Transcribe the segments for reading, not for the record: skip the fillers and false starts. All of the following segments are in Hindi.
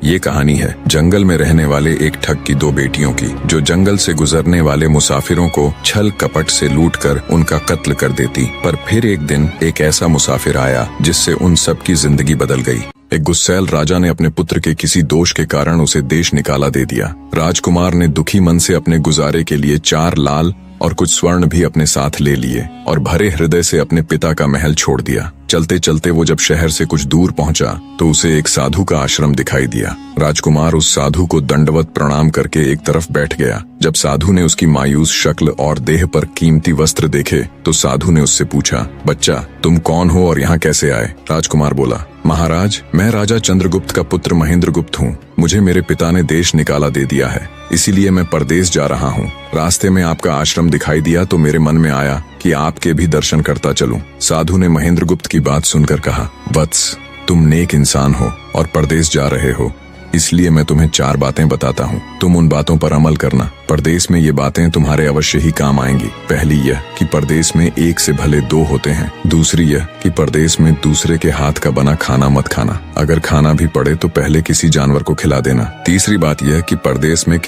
ये कहानी है जंगल में रहने वाले एक ठग की दो बेटियों की, जो जंगल से गुजरने वाले मुसाफिरों को छल कपट से लूटकर उनका कत्ल कर देती। पर फिर एक दिन एक ऐसा मुसाफिर आया जिससे उन सब की जिंदगी बदल गई। एक गुस्सैल राजा ने अपने पुत्र के किसी दोष के कारण उसे देश निकाला दे दिया। राजकुमार ने दुखी मन से अपने गुजारे के लिए 4 लाल और कुछ स्वर्ण भी अपने साथ ले लिए और भरे हृदय से अपने पिता का महल छोड़ दिया। चलते चलते वो जब शहर से कुछ दूर पहुंचा तो उसे एक साधु का आश्रम दिखाई दिया। राजकुमार उस साधु को दंडवत प्रणाम करके एक तरफ बैठ गया। जब साधु ने उसकी मायूस शक्ल और देह पर कीमती वस्त्र देखे तो साधु ने उससे पूछा, बच्चा तुम कौन हो और यहाँ कैसे आए? राजकुमार बोला, महाराज मैं राजा चंद्रगुप्त का पुत्र महेंद्रगुप्त हूँ। मुझे मेरे पिता ने देश निकाला दे दिया है, इसीलिए मैं परदेश जा रहा हूँ। रास्ते में आपका आश्रम दिखाई दिया तो मेरे मन में आया कि आपके भी दर्शन करता चलूं। साधु ने महेंद्रगुप्त की बात सुनकर कहा, वत्स तुम नेक इंसान हो और परदेश जा रहे हो, इसलिए मैं तुम्हें 4 बातें बताता हूँ। तुम उन बातों पर अमल करना। परदेश में ये बातें तुम्हारे अवश्य ही काम आएंगी। पहली यह कि परदेश में एक से भले 2 होते हैं। दूसरी यह कि परदेश में दूसरे के हाथ का बना खाना मत खाना। अगर खाना भी पड़े तो पहले किसी जानवर को खिला देना। तीसरी बात यह कि परदेश में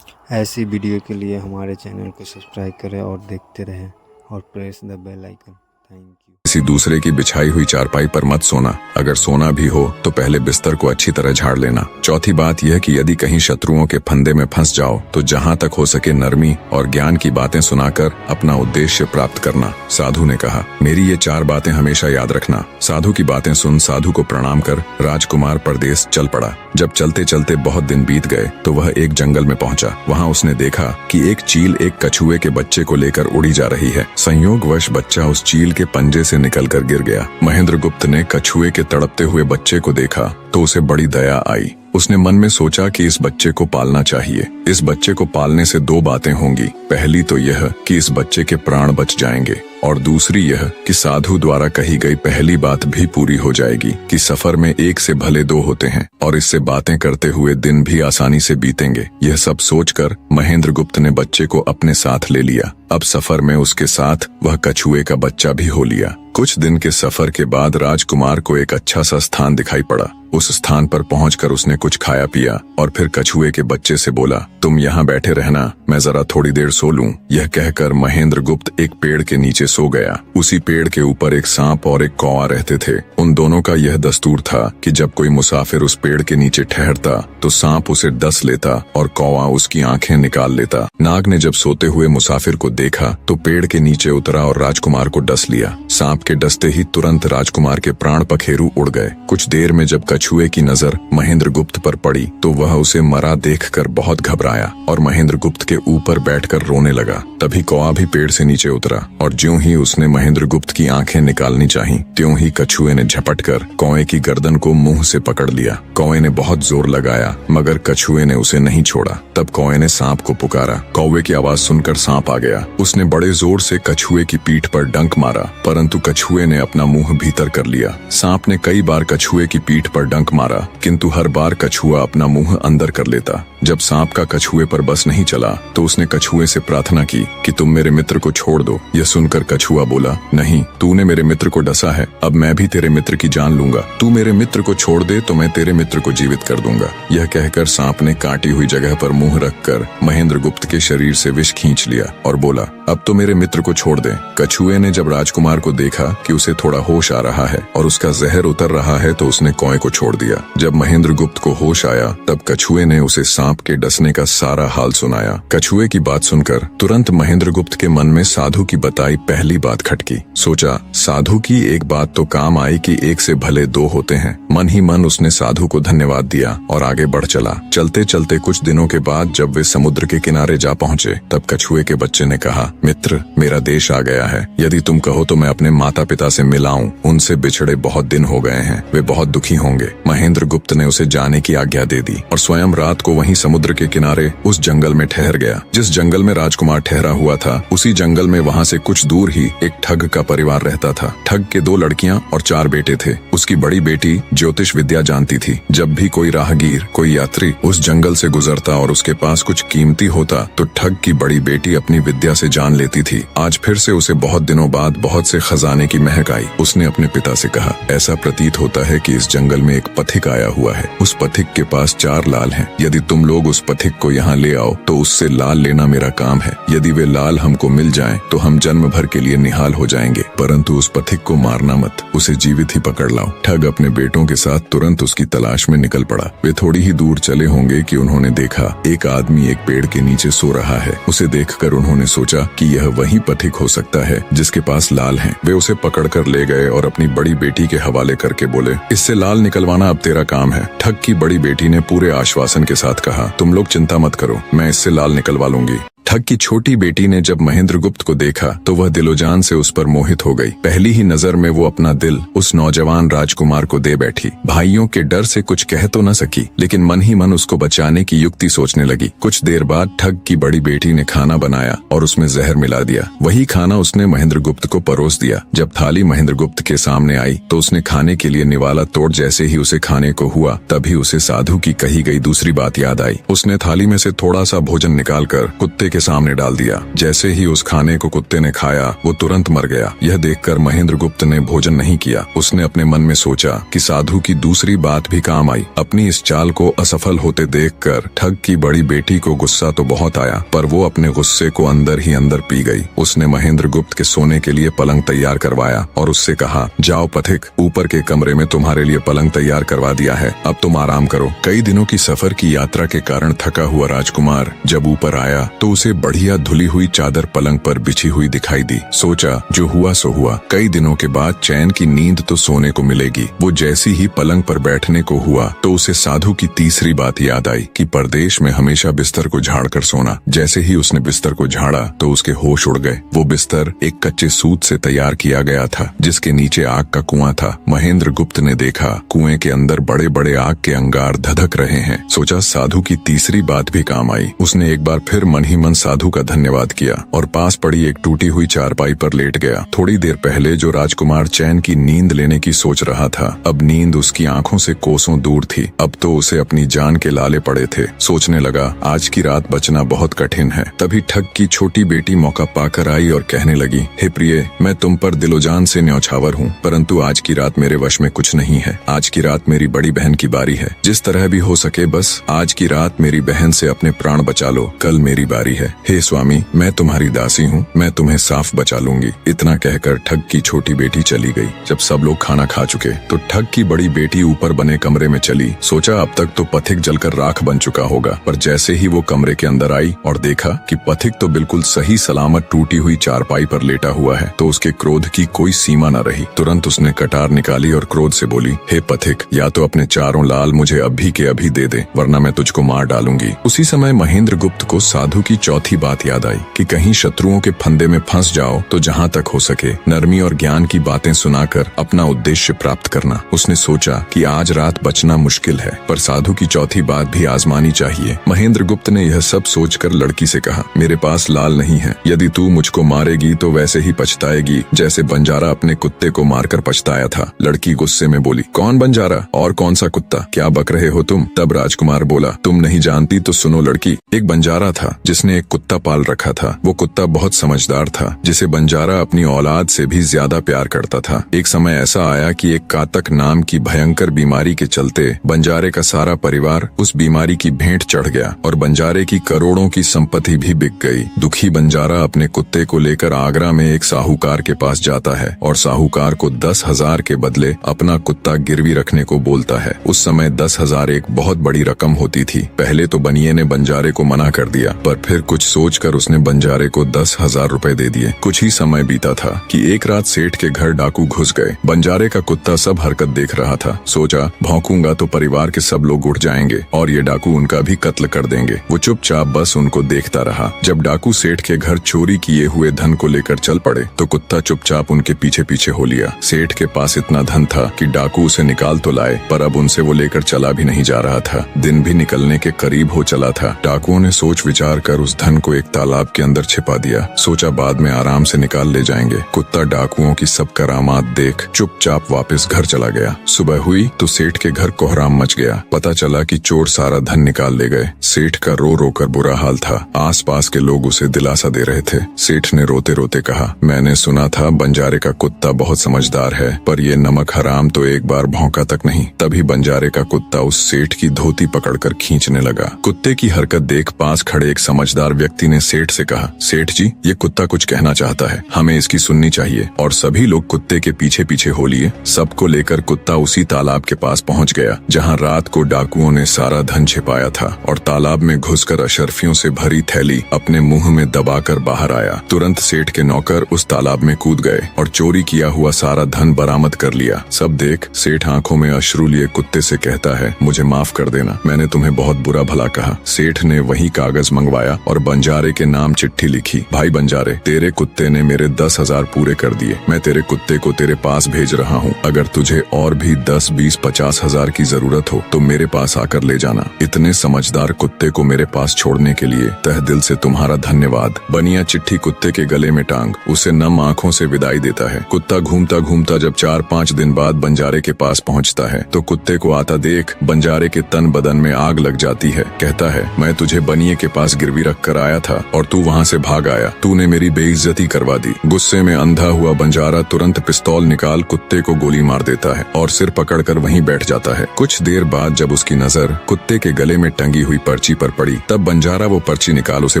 ऐसी वीडियो के लिए हमारे चैनल को सब्सक्राइब करें और देखते रहें और press the bell icon. Thank you. किसी दूसरे की बिछाई हुई चारपाई पर मत सोना। अगर सोना भी हो तो पहले बिस्तर को अच्छी तरह झाड़ लेना। चौथी बात यह कि यदि कहीं शत्रुओं के फंदे में फंस जाओ तो जहां तक हो सके नरमी और ज्ञान की बातें सुनाकर अपना उद्देश्य प्राप्त करना। साधु ने कहा, मेरी ये 4 बातें हमेशा याद रखना। साधु की बातें सुन साधु को प्रणाम कर राजकुमार परदेश चल पड़ा। जब चलते चलते बहुत दिन बीत गए तो वह एक जंगल में पहुंचा। वहां उसने देखा कि एक चील एक कछुए के बच्चे को लेकर उड़ी जा रही है। संयोगवश बच्चा उस चील के पंजे से निकलकर गिर गया। महेंद्रगुप्त ने कछुए के तड़पते हुए बच्चे को देखा तो उसे बड़ी दया आई। उसने मन में सोचा कि इस बच्चे को पालना चाहिए। इस बच्चे को पालने से 2 बातें होंगी। पहली तो यह कि इस बच्चे के प्राण बच जाएंगे और दूसरी यह कि साधु द्वारा कही गई पहली बात भी पूरी हो जाएगी कि सफर में एक से भले 2 होते हैं और इससे बातें करते हुए दिन भी आसानी से बीतेंगे। यह सब सोचकर महेंद्रगुप्त ने बच्चे को अपने साथ ले लिया। अब सफर में उसके साथ वह कछुए का बच्चा भी हो लिया। कुछ दिन के सफर के बाद राजकुमार को एक अच्छा सा स्थान दिखाई पड़ा। उस स्थान पर पहुंचकर उसने कुछ खाया पिया और फिर कछुए के बच्चे से बोला, तुम यहाँ बैठे रहना, मैं जरा थोड़ी देर सो लूं। यह कहकर महेंद्रगुप्त एक पेड़ के नीचे सो गया। उसी पेड़ के ऊपर एक सांप और एक कौवा रहते थे। उन दोनों का यह दस्तूर था कि जब कोई मुसाफिर उस पेड़ के नीचे ठहरता तो सांप उसे डस लेता और कौवा उसकी आंखें निकाल लेता। नाग ने जब सोते हुए मुसाफिर को देखा तो पेड़ के नीचे उतरा और राजकुमार को डस लिया। सांप के डसते ही तुरंत राजकुमार के प्राण पखेरु उड़ गए। कुछ देर में जब कछुए की नजर महेंद्रगुप्त पर पड़ी तो वह उसे मरा देखकर बहुत घबराया और महेंद्रगुप्त के ऊपर बैठकर रोने लगा। तभी कौवा भी पेड़ से नीचे उतरा और ज्यों ही उसने महेंद्रगुप्त की आंखें निकालनी चाही त्यों ही कछुए ने झपटकर कौवे की गर्दन को मुंह से पकड़ लिया। कौवे ने बहुत जोर लगाया मगर कछुए ने उसे नहीं छोड़ा। तब कौवे ने सांप को पुकारा। कौवे की आवाज सुनकर सांप आ गया। उसने बड़े जोर से कछुए की पीठ पर डंक मारा, परंतु कछुए ने अपना मुंह भीतर कर लिया। सांप ने कई बार कछुए की पीठ पर डंक मारा, किंतु हर बार कछुआ अपना मुंह अंदर कर लेता। जब सांप का कछुए पर बस नहीं चला तो उसने कछुए से प्रार्थना की कि तुम मेरे मित्र को छोड़ दो। यह सुनकर कछुआ बोला, नहीं, तूने मेरे मित्र को डसा है, अब मैं भी तेरे मित्र की जान लूंगा। तू मेरे मित्र को छोड़ दे तो मैं तेरे मित्र को जीवित कर दूंगा। यह कहकर सांप ने काटी हुई जगह पर मुंह रखकर महेंद्रगुप्त के शरीर से विष खींच लिया और बोला, अब तो मेरे मित्र को छोड़ दे। कछुए ने जब राजकुमार को देखा कि उसे थोड़ा होश आ रहा है और उसका जहर उतर रहा है तो उसने कौवे को छोड़ दिया। जब महेंद्रगुप्त को होश आया तब कछुए ने उसे सांप के डसने का सारा हाल सुनाया। कछुए की बात सुनकर तुरंत महेंद्रगुप्त के मन में साधु की बताई पहली बात खटकी। सोचा, साधु की एक बात तो काम आई कि एक से भले 2 होते हैं। मन ही मन उसने साधु को धन्यवाद दिया और आगे बढ़ चला। चलते चलते कुछ दिनों के बाद जब वे समुद्र के किनारे जा पहुंचे तब कछुए के बच्चे ने कहा, मित्र, मेरा देश आ गया है। यदि तुम कहो तो मैं अपने माता पिता से मिलाऊं। उनसे बिछड़े बहुत दिन हो गए हैं, वे बहुत दुखी होंगे। महेंद्रगुप्त ने उसे जाने की आज्ञा दे दी और स्वयं रात को वहीं समुद्र के किनारे उस जंगल में ठहर गया। जिस जंगल में राजकुमार ठहरा हुआ था उसी जंगल में वहां से कुछ दूर ही एक ठग का परिवार रहता था। ठग के 2 लड़कियां और 4 बेटे थे। उसकी बड़ी बेटी ज्योतिष विद्या जानती थी। जब भी कोई राहगीर, कोई यात्री उस जंगल से गुजरता और उसके पास कुछ कीमती होता तो ठग की बड़ी बेटी अपनी विद्या से जान पहचान लेती थी। आज फिर से उसे बहुत दिनों बाद बहुत से खजाने की महक आई। उसने अपने पिता से कहा, ऐसा प्रतीत होता है कि इस जंगल में एक पथिक आया हुआ है। उस पथिक के पास 4 लाल हैं। यदि तुम लोग उस पथिक को यहाँ ले आओ तो उससे लाल लेना मेरा काम है। यदि वे लाल हमको मिल जाएं तो हम जन्म भर के लिए निहाल हो जाएंगे, परंतु उस पथिक को मारना मत, उसे जीवित ही पकड़ लाओ। ठग अपने बेटों के साथ तुरंत उसकी तलाश में निकल पड़ा। वे थोड़ी ही दूर चले होंगे कि उन्होंने देखा एक आदमी एक पेड़ के नीचे सो रहा है। उसे देखकर उन्होंने सोचा कि यह वही पथिक हो सकता है जिसके पास लाल हैं। वे उसे पकड़कर ले गए और अपनी बड़ी बेटी के हवाले करके बोले, इससे लाल निकलवाना अब तेरा काम है। ठग की बड़ी बेटी ने पूरे आश्वासन के साथ कहा, तुम लोग चिंता मत करो, मैं इससे लाल निकलवा लूंगी। ठग की छोटी बेटी ने जब महेंद्रगुप्त को देखा तो वह दिलोजान से उस पर मोहित हो गई। पहली ही नजर में वो अपना दिल उस नौजवान राजकुमार को दे बैठी। भाइयों के डर से कुछ कह तो न सकी, लेकिन मन ही मन उसको बचाने की युक्ति सोचने लगी। कुछ देर बाद ठग की बड़ी बेटी ने खाना बनाया और उसमें जहर मिला दिया। वही खाना उसने महेंद्रगुप्त को परोस दिया। जब थाली महेंद्रगुप्त के सामने आई तो उसने खाने के लिए निवाला तोड़ जैसे ही उसे खाने को हुआ, तभी उसे साधु की कही गई दूसरी बात याद आई। उसने थाली में से थोड़ा सा भोजन निकालकर कुत्ते के सामने डाल दिया। जैसे ही उस खाने को कुत्ते ने खाया वो तुरंत मर गया। यह देखकर महेंद्रगुप्त ने भोजन नहीं किया। उसने अपने मन में सोचा कि साधु की दूसरी बात भी काम आई। अपनी इस चाल को असफल होते देखकर ठग की बड़ी बेटी को गुस्सा तो बहुत आया, पर वो अपने गुस्से को अंदर ही अंदर पी गई। उसने महेंद्रगुप्त के सोने के लिए पलंग तैयार करवाया और उससे कहा, जाओ पथिक, ऊपर के कमरे में तुम्हारे लिए पलंग तैयार करवा दिया है, अब तुम आराम करो। कई दिनों की सफर की यात्रा के कारण थका हुआ राजकुमार जब ऊपर आया तो उसे बढ़िया धुली हुई चादर पलंग पर बिछी हुई दिखाई दी। सोचा, जो हुआ सो हुआ, कई दिनों के बाद चैन की नींद तो सोने को मिलेगी। वो जैसी ही पलंग पर बैठने को हुआ तो उसे साधु की तीसरी बात याद आई कि परदेश में हमेशा बिस्तर को झाड़ कर सोना। जैसे ही उसने बिस्तर को झाड़ा तो उसके होश उड़ गए। वो बिस्तर एक कच्चे सूत से तैयार किया गया था जिसके नीचे आग का कुआं था। महेंद्रगुप्त ने देखा कुएं के अंदर बड़े बड़े आग के अंगार धधक रहे हैं। सोचा, साधु की तीसरी बात भी काम आई। उसने एक बार फिर मन ही मन साधु का धन्यवाद किया और पास पड़ी एक टूटी हुई चारपाई पर लेट गया। थोड़ी देर पहले जो राजकुमार चैन की नींद लेने की सोच रहा था, अब नींद उसकी आंखों से कोसों दूर थी। अब तो उसे अपनी जान के लाले पड़े थे। सोचने लगा, आज की रात बचना बहुत कठिन है। तभी ठग की छोटी बेटी मौका पाकर आई और कहने लगी, हे प्रिय, मैं तुम पर दिलोजान से न्यौछावर हूँ, परंतु आज की रात मेरे वश में कुछ नहीं है। आज की रात मेरी बड़ी बहन की बारी है। जिस तरह भी हो सके बस आज की रात मेरी बहन से अपने प्राण बचा लो, कल मेरी बारी है। हे स्वामी, मैं तुम्हारी दासी हूँ, मैं तुम्हें साफ बचा लूंगी। इतना कहकर ठग की छोटी बेटी चली गई। जब सब लोग खाना खा चुके तो ठग की बड़ी बेटी ऊपर बने कमरे में चली। सोचा अब तक तो पथिक जलकर राख बन चुका होगा, पर जैसे ही वो कमरे के अंदर आई और देखा कि पथिक तो बिल्कुल सही सलामत टूटी हुई चारपाई पर लेटा हुआ है तो उसके क्रोध की कोई सीमा न रही। तुरंत उसने कटार निकाली और क्रोध से बोली, हे पथिक, या तो अपने 4 लाल मुझे अभी के अभी दे दे, वरना मैं तुझको मार डालूंगी। उसी समय महेंद्रगुप्त को साधु की चौथी बात याद आई कि कहीं शत्रुओं के फंदे में फंस जाओ तो जहाँ तक हो सके नरमी और ज्ञान की बातें सुनाकर अपना उद्देश्य प्राप्त करना। उसने सोचा कि आज रात बचना मुश्किल है, पर साधु की चौथी बात भी आजमानी चाहिए। महेंद्रगुप्त ने यह सब सोचकर लड़की से कहा, मेरे पास लाल नहीं है। यदि तू मुझको मारेगी तो वैसे ही पछताएगी जैसे बंजारा अपने कुत्ते को मारकर पछताया था। लड़की गुस्से में बोली, कौन बंजारा और कौन सा कुत्ता, क्या बक रहे हो तुम? तब राजकुमार बोला, तुम नहीं जानती तो सुनो लड़की। एक बंजारा था जिसने एक कुत्ता पाल रखा था। वो कुत्ता बहुत समझदार था जिसे बंजारा अपनी औलाद से भी ज्यादा प्यार करता था। एक समय ऐसा आया कि एक कातक नाम की भयंकर बीमारी के चलते बंजारे का सारा परिवार उस बीमारी की भेंट चढ़ गया और बंजारे की करोड़ों की संपत्ति भी बिक गई। दुखी बंजारा अपने कुत्ते को लेकर आगरा में एक साहूकार के पास जाता है और साहूकार को 10,000 के बदले अपना कुत्ता गिरवी रखने को बोलता है। उस समय 10,000 एक बहुत बड़ी रकम होती थी। पहले तो बनिए ने बंजारे को मना कर दिया, पर फिर कुछ सोचकर उसने बंजारे को 10,000 रुपए दे दिए। कुछ ही समय बीता था कि एक रात सेठ के घर डाकू घुस गए। बंजारे का कुत्ता सब हरकत देख रहा था। सोचा, भौंकूंगा तो परिवार के सब लोग उठ जाएंगे और ये डाकू उनका भी कत्ल कर देंगे। वो चुपचाप बस उनको देखता रहा। जब डाकू सेठ के घर चोरी किए हुए धन को लेकर चल पड़े तो कुत्ता चुपचाप उनके पीछे पीछे हो लिया। सेठ के पास इतना धन था कि डाकू उसे निकाल तो लाए, पर अब उनसे वो लेकर चला भी नहीं जा रहा था। दिन भी निकलने के करीब हो चला था। डाकुओं ने सोच विचार कर उस धन को एक तालाब के अंदर छिपा दिया। सोचा बाद में आराम से निकाल ले जाएंगे। कुत्ता डाकुओं की सब करामात देख चुपचाप वापस घर चला गया। सुबह हुई तो सेठ के घर कोहराम मच गया। पता चला कि चोर सारा धन निकाल ले गए। सेठ का रो रो कर बुरा हाल था। आसपास के लोग उसे दिलासा दे रहे थे। सेठ ने रोते रोते कहा, मैंने सुना था बंजारे का कुत्ता बहुत समझदार है, पर ये नमक हराम तो एक बार भौंका तक नहीं। तभी बंजारे का कुत्ता उस सेठ की धोती पकड़कर खींचने लगा। कुत्ते की हरकत देख पास खड़े एक समझदार व्यक्ति ने सेठ से कहा, सेठ जी, ये कुत्ता कुछ कहना चाहता है, हमें इसकी सुननी चाहिए। और सभी लोग कुत्ते के पीछे पीछे हो लिए। सबको लेकर कुत्ता उसी तालाब के पास पहुंच गया जहां रात को डाकुओं ने सारा धन छिपाया था, और तालाब में घुसकर अशर्फियों से भरी थैली अपने मुंह में दबाकर बाहर आया। तुरंत सेठ के नौकर उस तालाब में कूद गए और चोरी किया हुआ सारा धन बरामद कर लिया। सब देख सेठ आंखों में अश्रु लिए कुत्ते से कहता है, मुझे माफ कर देना, मैंने तुम्हें बहुत बुरा भला कहा। सेठ ने वही कागज मंगवाया और बंजारे के नाम चिट्ठी लिखी, भाई बंजारे, तेरे कुत्ते ने मेरे 10,000 पूरे कर दिए। मैं तेरे कुत्ते को तेरे पास भेज रहा हूँ। अगर तुझे और भी 10, 20, 50 हजार की जरूरत हो तो मेरे पास आकर ले जाना। इतने समझदार कुत्ते को मेरे पास छोड़ने के लिए तहे दिल से तुम्हारा धन्यवाद। बनिया चिट्ठी कुत्ते के गले में टांग उसे नम आंखों से विदाई देता है। कुत्ता घूमता घूमता जब 4-5 दिन बाद बंजारे के पास पहुंचता है तो कुत्ते को आता देख बंजारे के तन बदन में आग लग जाती है। कहता है, मैं तुझे बनिए के पास गिरवी रख कर आया था और तू वहाँ से भाग आया। तूने मेरी बेइज्जती करवा दी। गुस्से में अंधा हुआ बंजारा तुरंत पिस्तौल निकाल कुत्ते को गोली मार देता है और सिर पकड़कर वहीं बैठ जाता है। कुछ देर बाद जब उसकी नजर कुत्ते के गले में टंगी हुई पर्ची पर पड़ी तब बंजारा वो पर्ची निकाल उसे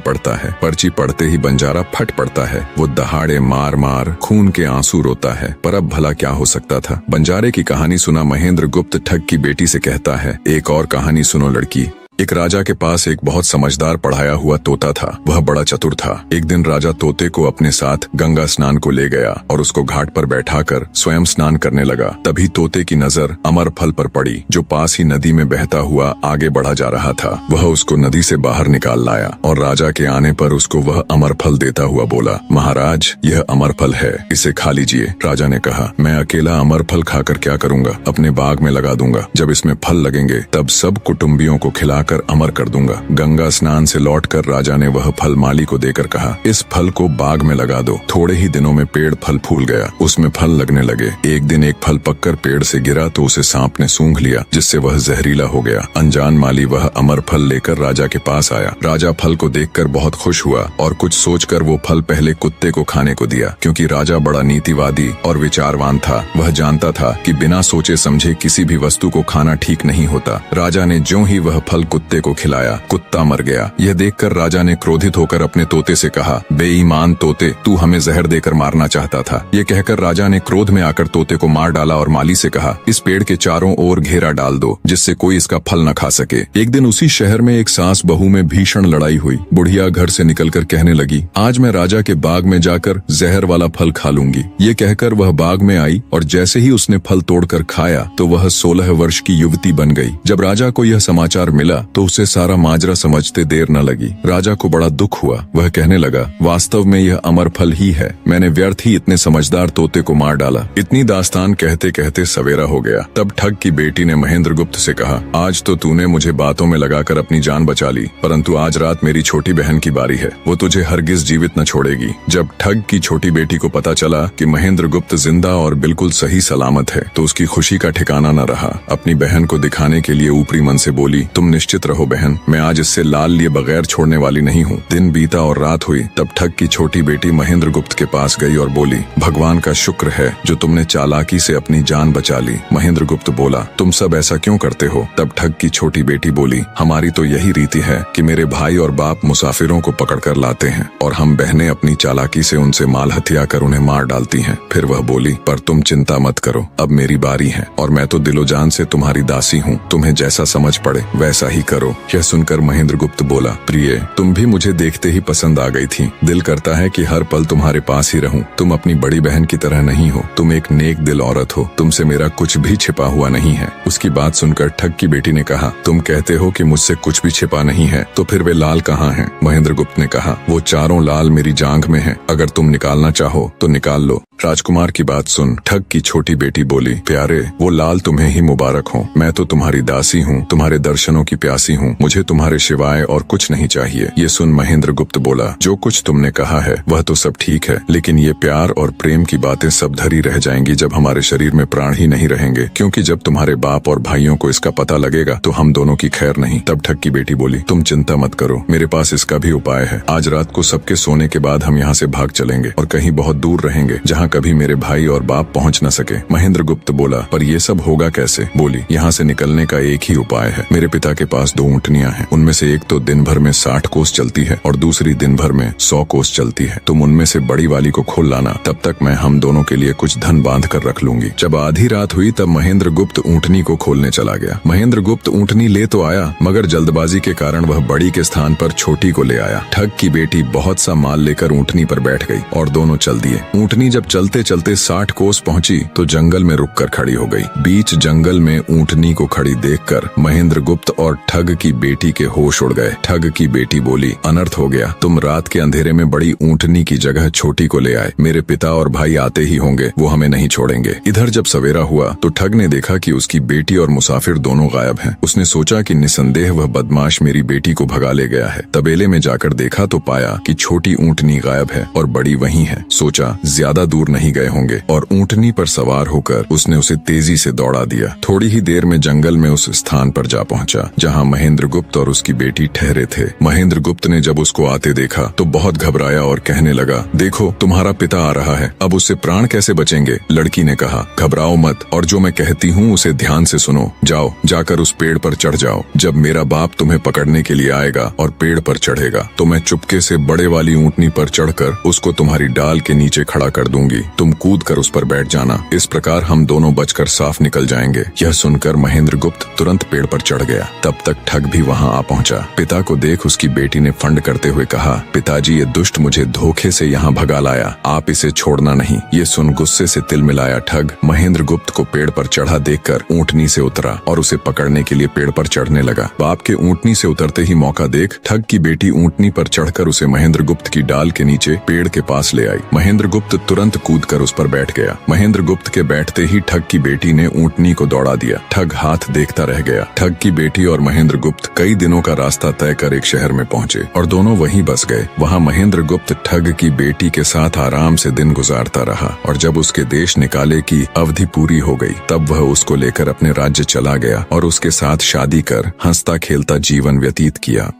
पढ़ता है। पर्ची पढ़ते ही बंजारा फट पड़ता है। वो दहाड़े मार मार खून के आंसू रोता है। पर अब भला क्या हो सकता था। बंजारे की कहानी सुना महेंद्र गुप्त ठग की बेटी से कहता है, एक और कहानी सुनो लड़की। एक राजा के पास एक बहुत समझदार पढ़ाया हुआ तोता था। वह बड़ा चतुर था। एक दिन राजा तोते को अपने साथ गंगा स्नान को ले गया और उसको घाट पर बैठाकर स्वयं स्नान करने लगा। तभी तोते की नजर अमर फल पर पड़ी जो पास ही नदी में बहता हुआ आगे बढ़ा जा रहा था। वह उसको नदी से बाहर निकाल लाया और राजा के आने पर उसको वह अमर फल देता हुआ बोला, महाराज, यह अमर फल है, इसे खा लीजिए। राजा ने कहा, मैं अकेला अमर फल खाकर क्या करूंगा, अपने बाग में लगा दूंगा। जब इसमें फल लगेंगे तब सब कुटुंबियों को खिला कर अमर कर दूंगा। गंगा स्नान से लौटकर राजा ने वह फल माली को देकर कहा, इस फल को बाग में लगा दो। थोड़े ही दिनों में पेड़ फल फूल गया, उसमें फल लगने लगे। एक दिन एक फल पककर पेड़ से गिरा तो उसे सांप ने सूंघ लिया, जिससे वह जहरीला हो गया। अनजान माली वह अमर फल लेकर राजा के पास आया। राजा फल को देखकर बहुत खुश हुआ और कुछ सोचकर वो फल पहले कुत्ते को खाने को दिया, क्योंकि राजा बड़ा नीतिवादी और विचारवान था। वह जानता था कि बिना सोचे समझे किसी भी वस्तु को खाना ठीक नहीं होता। राजा ने ज्यों ही वह फल कुत्ते को खिलाया, कुत्ता मर गया। यह देखकर राजा ने क्रोधित होकर अपने तोते से कहा, बेईमान तोते, तू हमें जहर देकर मारना चाहता था। ये कहकर राजा ने क्रोध में आकर तोते को मार डाला और माली से कहा, इस पेड़ के चारों ओर घेरा डाल दो जिससे कोई इसका फल न खा सके। एक दिन उसी शहर में एक सास बहू में भीषण लड़ाई हुई। बुढ़िया घर से निकलकर कहने लगी, आज मैं राजा के बाग में जाकर जहर वाला फल खा लूंगी। ये कहकर वह बाग में आई और जैसे ही उसने फल तोड़कर खाया तो वह 16 वर्ष की युवती बन गई। जब राजा को यह समाचार मिला तो उसे सारा माजरा समझते देर न लगी। राजा को बड़ा दुख हुआ। वह कहने लगा, वास्तव में यह अमर फल ही है। मैंने व्यर्थ ही इतने समझदार तोते को मार डाला। इतनी दास्तान कहते कहते सवेरा हो गया। तब ठग की बेटी ने महेंद्र गुप्त से कहा, आज तो तूने मुझे बातों में लगाकर अपनी जान बचा ली, परंतु आज रात मेरी छोटी बहन की बारी है। वो तुझे हरगिज जीवित न छोड़ेगी। जब ठग की छोटी बेटी को पता चला कि महेंद्र गुप्त जिंदा और बिल्कुल सही सलामत है तो उसकी खुशी का ठिकाना न रहा। अपनी बहन को दिखाने के लिए ऊपरी मन से बोली, तुम निश्चित रहो बहन, मैं आज इससे लाल लिए बगैर छोड़ने वाली नहीं हूँ। दिन बीता और रात हुई। तब ठग की छोटी बेटी महेंद्र गुप्त के पास गई और बोली, भगवान का शुक्र है जो तुमने चालाकी से अपनी जान बचा ली। महेंद्र गुप्त बोला, तुम सब ऐसा क्यों करते हो? तब ठग की छोटी बेटी बोली, हमारी तो यही रीति है कि मेरे भाई और बाप मुसाफिरों को पकड़कर लाते हैं और हम बहनें अपनी चालाकी से उनसे माल हथिया कर उन्हें मार डालती हैं। फिर वह बोली, पर तुम चिंता मत करो, अब मेरी बारी है और मैं तो दिलो जान से तुम्हारी दासी हूँ। तुम्हें जैसा समझ पड़े वैसा ही करो। यह सुनकर महेंद्र गुप्त बोला, प्रिय, तुम भी मुझे देखते ही पसंद आ गई थी। दिल करता है कि हर पल तुम्हारे पास ही रहूं। तुम अपनी बड़ी बहन की तरह नहीं हो। तुम एक नेक दिल औरत हो। तुमसे मेरा कुछ भी छिपा हुआ नहीं है। उसकी बात सुनकर ठग की बेटी ने कहा, तुम कहते हो कि मुझसे कुछ भी छिपा नहीं है, तो फिर वे लाल कहाँ हैं? महेंद्र गुप्त ने कहा, वो चारों लाल मेरी जांघ में हैं। अगर तुम निकालना चाहो तो निकाल लो। राजकुमार की बात सुन ठग की छोटी बेटी बोली, प्यारे वो लाल तुम्हें ही मुबारक हो। मैं तो तुम्हारी दासी हूँ, तुम्हारे दर्शनों की प्यासी हूँ, मुझे तुम्हारे सिवाय और कुछ नहीं चाहिए। ये सुन महेंद्र गुप्त बोला, जो कुछ तुमने कहा है वह तो सब ठीक है, लेकिन ये प्यार और प्रेम की बातें सब धरी रह जाएंगी जब हमारे शरीर में प्राण ही नहीं रहेंगे, क्योंकि जब तुम्हारे बाप और भाइयों को इसका पता लगेगा तो हम दोनों की खैर नहीं। तब ठग की बेटी बोली, तुम चिंता मत करो, मेरे पास इसका भी उपाय है। आज रात को सबके सोने के बाद हम यहाँ से भाग चलेंगे और कहीं बहुत दूर रहेंगे जहाँ कभी मेरे भाई और बाप पहुँच न सके। महेंद्र गुप्त बोला, पर ये सब होगा कैसे? बोली, यहाँ से निकलने का एक ही उपाय है। मेरे पिता के पास 2 ऊँटनियाँ हैं, उनमें से एक तो दिन भर में 60 कोस चलती है और दूसरी दिन भर में 100 कोस चलती है। तुम उनमें से बड़ी वाली को खोल लाना, तब तक मैं हम दोनों के लिए कुछ धन बांध कर रख लूंगी। जब आधी रात हुई तब महेंद्र गुप्त ऊँटनी को खोलने चला गया। महेंद्र गुप्त ऊँटनी ले तो आया, मगर जल्दबाजी के कारण वह बड़ी के स्थान पर छोटी को ले आया। ठग की बेटी बहुत सा माल लेकर ऊँटनी पर बैठ गई और दोनों चल दिए। ऊँटनी जब चलते चलते 60 कोस पहुंची तो जंगल में रुककर खड़ी हो गई। बीच जंगल में ऊँटनी को खड़ी देखकर महेंद्र गुप्त और ठग की बेटी के होश उड़ गए। ठग की बेटी बोली, अनर्थ हो गया, तुम रात के अंधेरे में बड़ी ऊँटनी की जगह छोटी को ले आए। मेरे पिता और भाई आते ही होंगे, वो हमें नहीं छोड़ेंगे। इधर जब सवेरा हुआ तो ठग ने देखा कि उसकी बेटी और मुसाफिर दोनों गायब हैं। उसने सोचा कि निसंदेह वह बदमाश मेरी बेटी को भगा ले गया है। तबेले में जाकर देखा तो पाया कि छोटी ऊँटनी गायब है और बड़ी वहीं है। सोचा ज्यादा दूर नहीं गए होंगे और ऊँटनी पर सवार होकर उसने उसे तेजी से दौड़ा दिया। थोड़ी ही देर में जंगल में उस स्थान पर जा पहुंचा जहां महेंद्र गुप्त और उसकी बेटी ठहरे थे। महेंद्र गुप्त ने जब उसको आते देखा तो बहुत घबराया और कहने लगा, देखो तुम्हारा पिता आ रहा है, अब उससे प्राण कैसे बचेंगे? लड़की ने कहा, घबराओ मत और जो मैं कहती हूँ उसे ध्यान से सुनो। जाओ, जाकर उस पेड़ पर चढ़ जाओ। जब मेरा बाप तुम्हें पकड़ने के लिए आएगा और पेड़ पर चढ़ेगा तो मैं चुपके से बड़े वाली ऊँटनी पर चढ़कर उसको तुम्हारी डाल के नीचे खड़ा कर दूंगी। तुम कूद कर उस पर बैठ जाना, इस प्रकार हम दोनों बचकर साफ निकल जाएंगे। यह सुनकर महेंद्र गुप्त तुरंत पेड़ पर चढ़ गया। तब तक ठग भी वहां आ पहुंचा। पिता को देख उसकी बेटी ने फंड करते हुए कहा, पिताजी ये दुष्ट मुझे धोखे से यहाँ भगा लाया, आप इसे छोड़ना नहीं। ये सुन गुस्से से तिल मिलाया ठग महेंद्र गुप्त को पेड़ पर चढ़ा देखकर ऊँटनी से उतरा और उसे पकड़ने के लिए पेड़ पर चढ़ने लगा। बाप के ऊँटनी से उतरते ही मौका देख ठग की बेटी ऊँटनी पर चढ़कर उसे महेंद्र गुप्त की डाल के नीचे पेड़ के पास ले आई। महेंद्र गुप्त तुरंत कूदकर उस पर बैठ गया। महेंद्र गुप्त के बैठते ही ठग की बेटी ने ऊँटनी को दौड़ा दिया। ठग हाथ देखता रह गया। ठग की बेटी और महेंद्र गुप्त कई दिनों का रास्ता तय कर एक शहर में पहुंचे और दोनों वहीं बस गए। वहां महेंद्र गुप्त ठग की बेटी के साथ आराम से दिन गुजारता रहा और जब उसके देश निकाले की अवधि पूरी हो गई तब वह उसको लेकर अपने राज्य चला गया और उसके साथ शादी कर हंसता खेलता जीवन व्यतीत किया।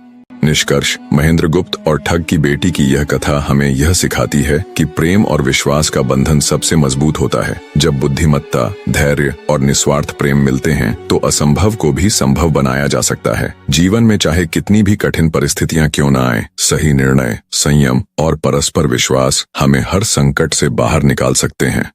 निष्कर्ष, महेंद्र गुप्त और ठग की बेटी की यह कथा हमें यह सिखाती है कि प्रेम और विश्वास का बंधन सबसे मजबूत होता है। जब बुद्धिमत्ता, धैर्य और निस्वार्थ प्रेम मिलते हैं तो असंभव को भी संभव बनाया जा सकता है। जीवन में चाहे कितनी भी कठिन परिस्थितियां क्यों न आए, सही निर्णय, संयम और परस्पर विश्वास हमें हर संकट से बाहर निकाल सकते हैं।